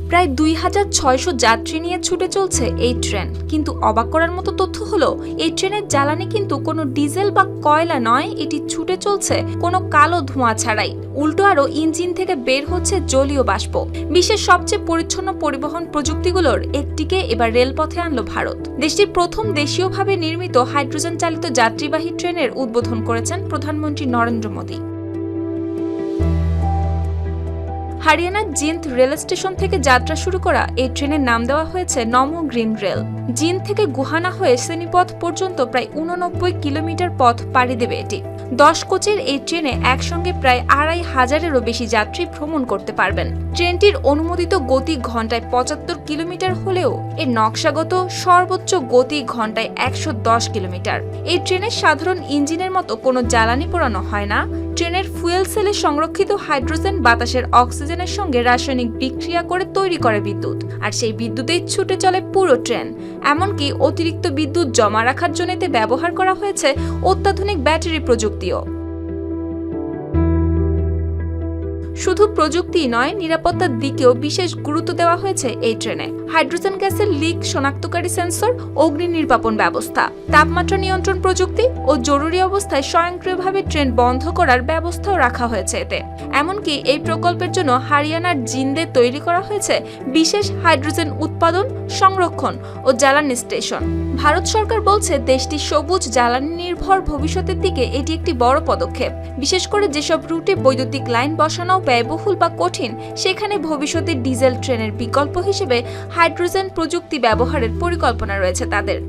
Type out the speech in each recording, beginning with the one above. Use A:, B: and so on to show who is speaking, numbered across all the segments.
A: প্রায় 2600 যাত্রী নিয়ে ছুটে চলছে এই ট্রেন। কিন্তু অবাক করার মতো তথ্য হলো, এই ট্রেনের জ্বালানি কিন্তু কোনো ডিজেল বা কয়লা নয়, এটি ছুটে চলছে কোনো কালো ধোঁয়া ছাড়াই। উল্টো আরও ইঞ্জিন থেকে বের হচ্ছে জলীয় বাষ্প। বিশ্বের সবচেয়ে পরিচ্ছন্ন পরিবহন প্রযুক্তিগুলোর একটিকে এবার রেলপথে আনলো ভারত। দেশটির প্রথম দেশীয়ভাবে নির্মিত হাইড্রোজেন চালিত যাত্রীবাহী ট্রেনের উদ্বোধন করেছেন প্রধানমন্ত্রী নরেন্দ্র মোদী। হরিয়ানার জিন্দ রেল স্টেশন থেকে যাত্রা শুরু করা এই ট্রেনের নাম দেওয়া হয়েছে নমো গ্রিন রেল। জিন্দ থেকে গুহানা হয়ে শ্রেণীপথ পর্যন্ত প্রায় 89 কিলোমিটার পথ পাড়ি দেবে এটি। 10 কোচের এই ট্রেনে একসঙ্গে প্রায় 2500-এরও বেশি যাত্রী ভ্রমণ করতে পারবেন। ট্রেনটির অনুমোদিত গতি ঘন্টায় 75 কিলোমিটার হলেও এর নকশাগত সর্বোচ্চ গতি ঘন্টায় 110 কিলোমিটার। এই ট্রেনের সাধারণ ইঞ্জিনের মতো কোনো জ্বালানি পোড়ানো হয় না। ট্রেনের ফুয়েল সেলে সংরক্ষিত হাইড্রোজেন বাতাসের অক্সিজেনের সঙ্গে রাসায়নিক বিক্রিয়া করে তৈরি করে বিদ্যুৎ, আর সেই বিদ্যুতেই ছুটে চলে পুরো ট্রেন। এমনকি অতিরিক্ত বিদ্যুৎ জমা রাখার জন্য এতে ব্যবহার করা হয়েছে অত্যাধুনিক ব্যাটারি প্রযুক্তিও। শুধু প্রযুক্তি নয়, নিরাপত্তার দিকেও বিশেষ গুরুত্ব দেওয়া হয়েছে এই ট্রেনে। হাইড্রোজেন গ্যাসের লিক শনাক্তকারী সেন্সর, অগ্নি নির্বাপন ব্যবস্থা, তাপমাত্রা নিয়ন্ত্রণ প্রযুক্তি ও জরুরি অবস্থায় স্বয়ংক্রিয়ভাবে ট্রেন বন্ধ করার ব্যবস্থাও রাখা হয়েছে এতে। এমনকি এই প্রকল্পের জন্য হরিয়ানার জিন্দে তৈরি করা হয়েছে বিশেষ হাইড্রোজেন উৎপাদন, সংরক্ষণ ও জ্বালানি স্টেশন। ভারত সরকার বলছে, দেশটির সবুজ জ্বালানি নির্ভর ভবিষ্যতের দিকে এটি একটি বড় পদক্ষেপ। বিশেষ করে যেসব রুটে বৈদ্যুতিক লাইন বসানো ব্যয়বহুল বা কঠিন, সেখানে ভবিষ্যতে ডিজেল ট্রেনের বিকল্প হিসেবে হাইড্রোজেন প্রযুক্তি ব্যবহারের পরিকল্পনা রয়েছে তাদের।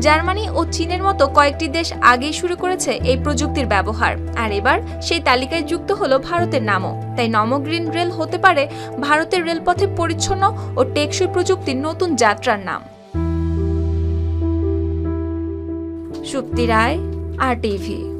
A: জার্মানি ও চীনের মতো কয়েকটি দেশ আগেই শুরু করেছে এই প্রযুক্তির ব্যবহার, আর এবার সেই তালিকায় যুক্ত হলো ভারতের নামও। তাই নমো গ্রিন রেল হতে পারে ভারতের রেলপথে পরিচ্ছন্ন ও টেকসই প্রযুক্তির নতুন যাত্রার নাম। সুপ্তি রায়, RTV।